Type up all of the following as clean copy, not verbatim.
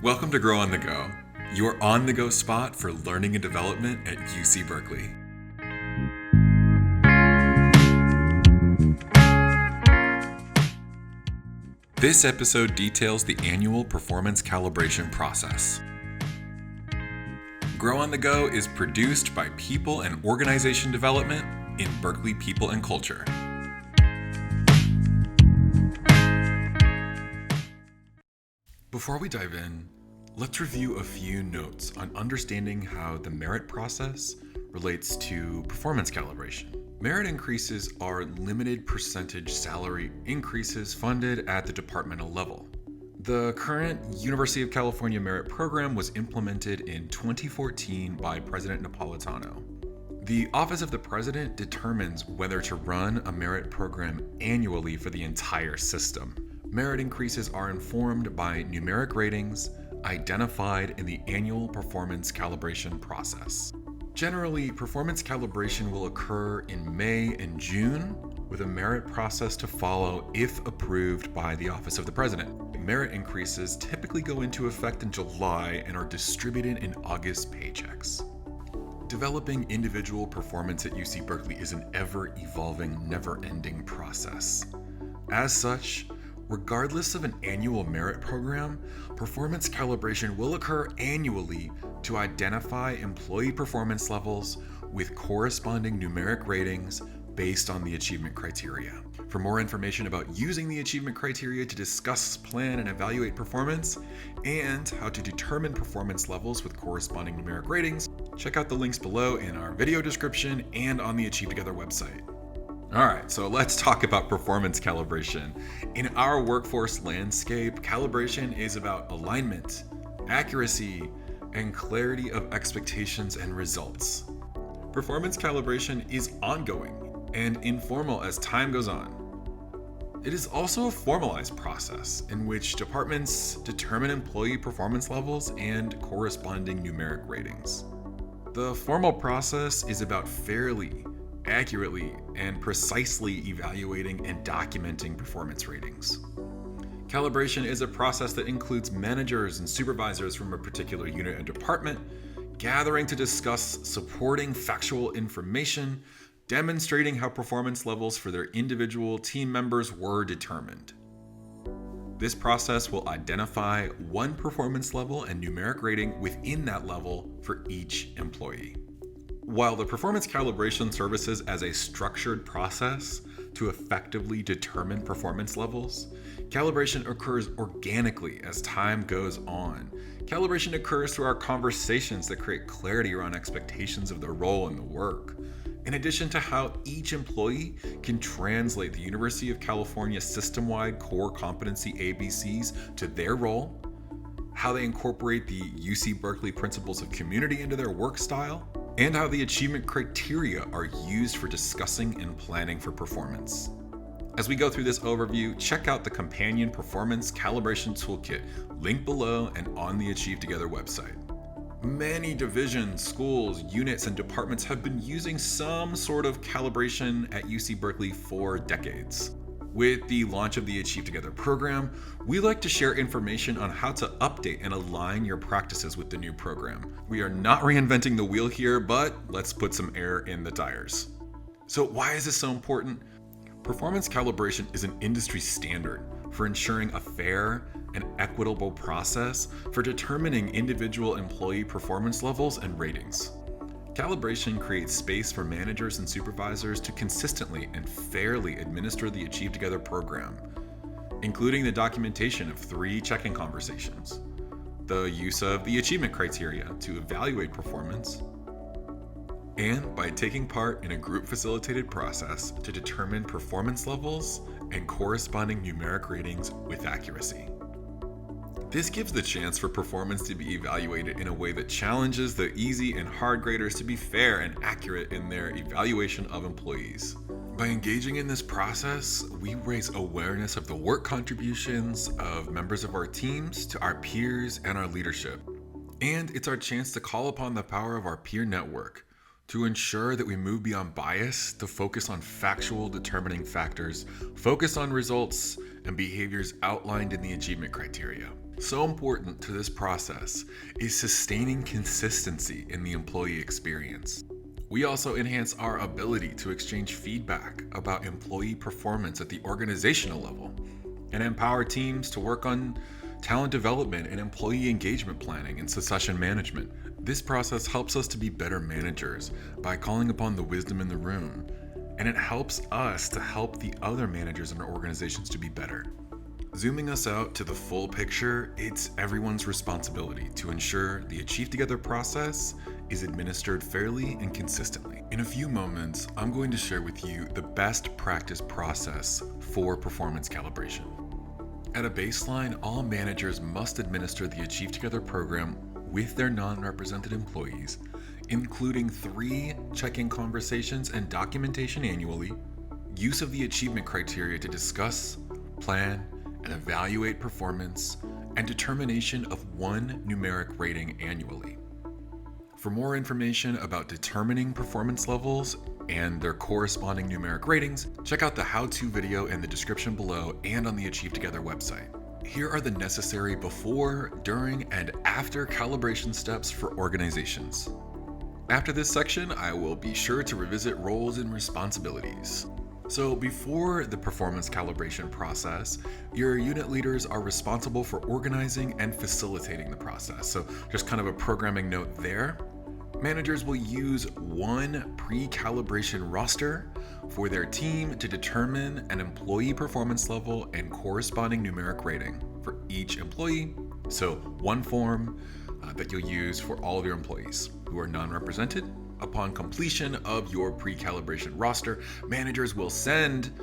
Welcome to Grow on the Go, your on-the-go spot for learning and development at UC Berkeley. This episode details the annual performance calibration process. Grow on the Go is produced by People and Organization Development in Berkeley People and Culture. Before we dive in, let's review a few notes on understanding how the merit process relates to performance calibration. Merit increases are limited percentage salary increases funded at the departmental level. The current University of California Merit Program was implemented in 2014 by President Napolitano. The Office of the President determines whether to run a merit program annually for the entire system. Merit increases are informed by numeric ratings identified in the annual performance calibration process. Generally, performance calibration will occur in May and June, with a merit process to follow if approved by the Office of the President. Merit increases typically go into effect in July and are distributed in August paychecks. Developing individual performance at UC Berkeley is an ever-evolving, never-ending process. As such, regardless of an annual merit program, performance calibration will occur annually to identify employee performance levels with corresponding numeric ratings based on the achievement criteria. For more information about using the achievement criteria to discuss, plan, and evaluate performance, and how to determine performance levels with corresponding numeric ratings, check out the links below in our video description and on the Achieve Together website. Alright, so let's talk about performance calibration. In our workforce landscape, calibration is about alignment, accuracy, and clarity of expectations and results. Performance calibration is ongoing and informal as time goes on. It is also a formalized process in which departments determine employee performance levels and corresponding numeric ratings. The formal process is about fairly, accurately, and precisely evaluating and documenting performance ratings. Calibration is a process that includes managers and supervisors from a particular unit and department gathering to discuss supporting factual information, demonstrating how performance levels for their individual team members were determined. This process will identify one performance level and numeric rating within that level for each employee. While the performance calibration services as a structured process to effectively determine performance levels, calibration occurs organically as time goes on. Calibration occurs through our conversations that create clarity around expectations of the role and the work, in addition to how each employee can translate the University of California system-wide core competency ABCs to their role, how they incorporate the UC Berkeley principles of community into their work style, and how the achievement criteria are used for discussing and planning for performance. As we go through this overview, check out the Companion Performance Calibration Toolkit, linked below and on the Achieve Together website. Many divisions, schools, units, and departments have been using some sort of calibration at UC Berkeley for decades. With the launch of the Achieve Together program, we like to share information on how to update and align your practices with the new program. We are not reinventing the wheel here, but let's put some air in the tires. So why is this so important? Performance calibration is an industry standard for ensuring a fair and equitable process for determining individual employee performance levels and ratings. Calibration creates space for managers and supervisors to consistently and fairly administer the Achieve Together program, including the documentation of 3 check-in conversations, the use of the achievement criteria to evaluate performance, and by taking part in a group-facilitated process to determine performance levels and corresponding numeric ratings with accuracy. This gives the chance for performance to be evaluated in a way that challenges the easy and hard graders to be fair and accurate in their evaluation of employees. By engaging in this process, we raise awareness of the work contributions of members of our teams to our peers and our leadership. And it's our chance to call upon the power of our peer network to ensure that we move beyond bias to focus on factual determining factors, focus on results and behaviors outlined in the achievement criteria. So important to this process is sustaining consistency in the employee experience. We also enhance our ability to exchange feedback about employee performance at the organizational level and empower teams to work on talent development and employee engagement planning and succession management. This process helps us to be better managers by calling upon the wisdom in the room, and it helps us to help the other managers in our organizations to be better. Zooming us out to the full picture, it's everyone's responsibility to ensure the Achieve Together process is administered fairly and consistently. In a few moments, I'm going to share with you the best practice process for performance calibration. At a baseline, all managers must administer the Achieve Together program with their non-represented employees, including 3 check-in conversations and documentation annually, use of the achievement criteria to discuss, plan, and evaluate performance, and determination of 1 numeric rating annually. For more information about determining performance levels and their corresponding numeric ratings, check out the how-to video in the description below and on the Achieve Together website. Here are the necessary before, during, and after calibration steps for organizations. After this section, I will be sure to revisit roles and responsibilities. So before the performance calibration process, your unit leaders are responsible for organizing and facilitating the process. So just kind of a programming note there. Managers will use 1 pre-calibration roster for their team to determine an employee performance level and corresponding numeric rating for each employee. So 1 form that you'll use for all of your employees who are non-represented. Upon completion of your pre-calibration roster, managers will send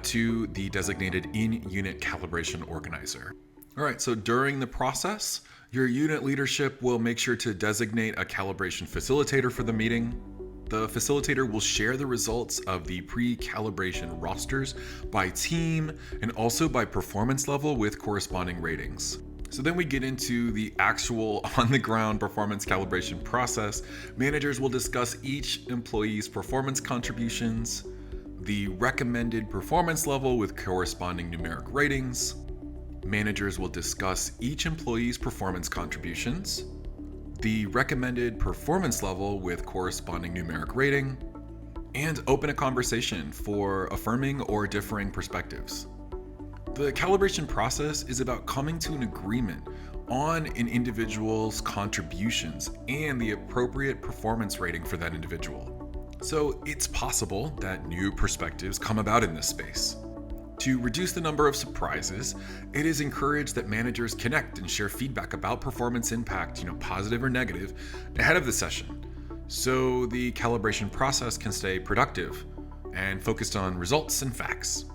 to the designated in-unit calibration organizer. All right, so during the process, your unit leadership will make sure to designate a calibration facilitator for the meeting. The facilitator will share the results of the pre-calibration rosters by team and also by performance level with corresponding ratings. So then we get into the actual on-the-ground performance calibration process. Managers will discuss each employee's performance contributions, the recommended performance level with corresponding numeric ratings. Managers will discuss each employee's performance contributions, the recommended performance level with corresponding numeric rating, and open a conversation for affirming or differing perspectives. The calibration process is about coming to an agreement on an individual's contributions and the appropriate performance rating for that individual. So it's possible that new perspectives come about in this space. To reduce the number of surprises, it is encouraged that managers connect and share feedback about performance impact, positive or negative, ahead of the session, so the calibration process can stay productive and focused on results and facts.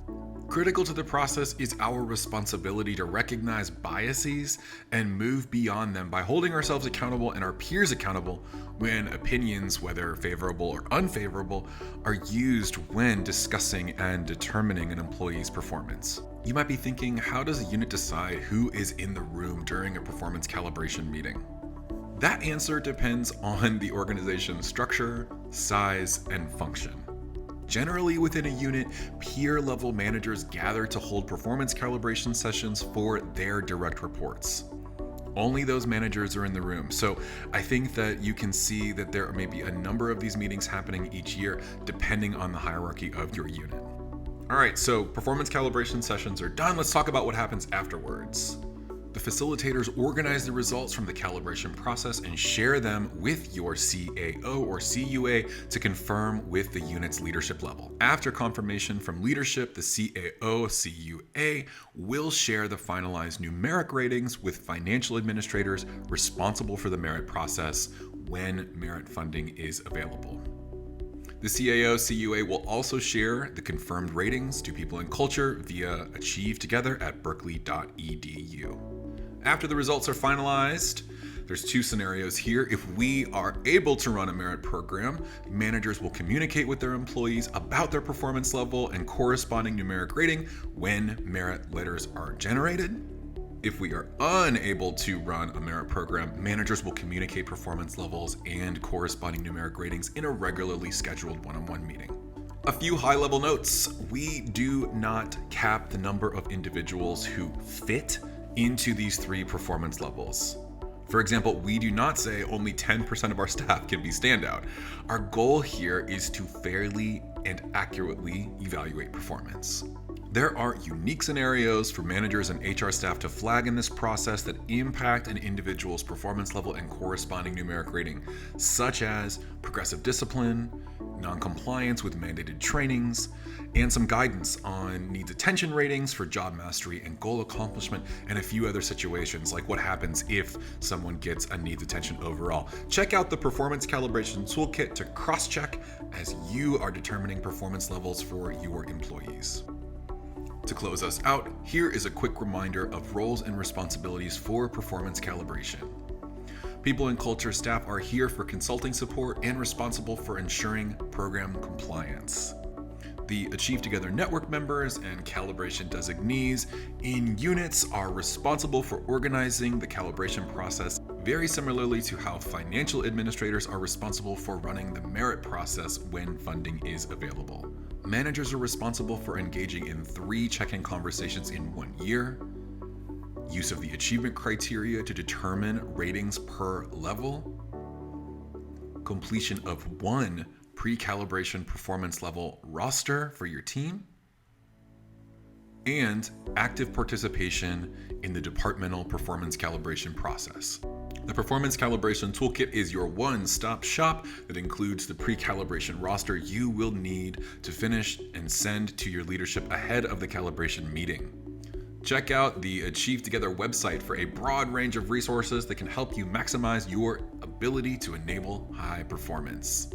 Critical to the process is our responsibility to recognize biases and move beyond them by holding ourselves accountable and our peers accountable when opinions, whether favorable or unfavorable, are used when discussing and determining an employee's performance. You might be thinking, how does a unit decide who is in the room during a performance calibration meeting? That answer depends on the organization's structure, size, and function. Generally within a unit, peer-level managers gather to hold performance calibration sessions for their direct reports. Only those managers are in the room. So I think that you can see that there may be a number of these meetings happening each year, depending on the hierarchy of your unit. All right, so performance calibration sessions are done. Let's talk about what happens afterwards. The facilitators organize the results from the calibration process and share them with your CAO or CUA to confirm with the unit's leadership level. After confirmation from leadership, the CAO, CUA will share the finalized numeric ratings with financial administrators responsible for the merit process when merit funding is available. The CAO, CUA will also share the confirmed ratings to people in culture via Achieve Together at berkeley.edu. After the results are finalized, there's two scenarios here. If we are able to run a merit program, managers will communicate with their employees about their performance level and corresponding numeric rating when merit letters are generated. If we are unable to run a merit program, managers will communicate performance levels and corresponding numeric ratings in a regularly scheduled one-on-one meeting. A few high-level notes. We do not cap the number of individuals who fit into these 3 performance levels. For example, we do not say only 10% of our staff can be standout. Our goal here is to fairly and accurately evaluate performance. There are unique scenarios for managers and HR staff to flag in this process that impact an individual's performance level and corresponding numeric rating, such as progressive discipline, non-compliance with mandated trainings, and some guidance on needs attention ratings for job mastery and goal accomplishment, and a few other situations like what happens if someone gets a needs attention overall. Check out the Performance Calibration Toolkit to cross-check as you are determining performance levels for your employees. To close us out, here is a quick reminder of roles and responsibilities for performance calibration. People and culture staff are here for consulting support and responsible for ensuring program compliance. The Achieve Together Network members and calibration designees in units are responsible for organizing the calibration process, very similarly to how financial administrators are responsible for running the merit process when funding is available. Managers are responsible for engaging in 3 check-in conversations in 1 year, use of the achievement criteria to determine ratings per level, completion of 1 pre-calibration performance level roster for your team, and active participation in the departmental performance calibration process. The Performance Calibration Toolkit is your one-stop shop that includes the pre-calibration roster you will need to finish and send to your leadership ahead of the calibration meeting. Check out the Achieve Together website for a broad range of resources that can help you maximize your ability to enable high performance.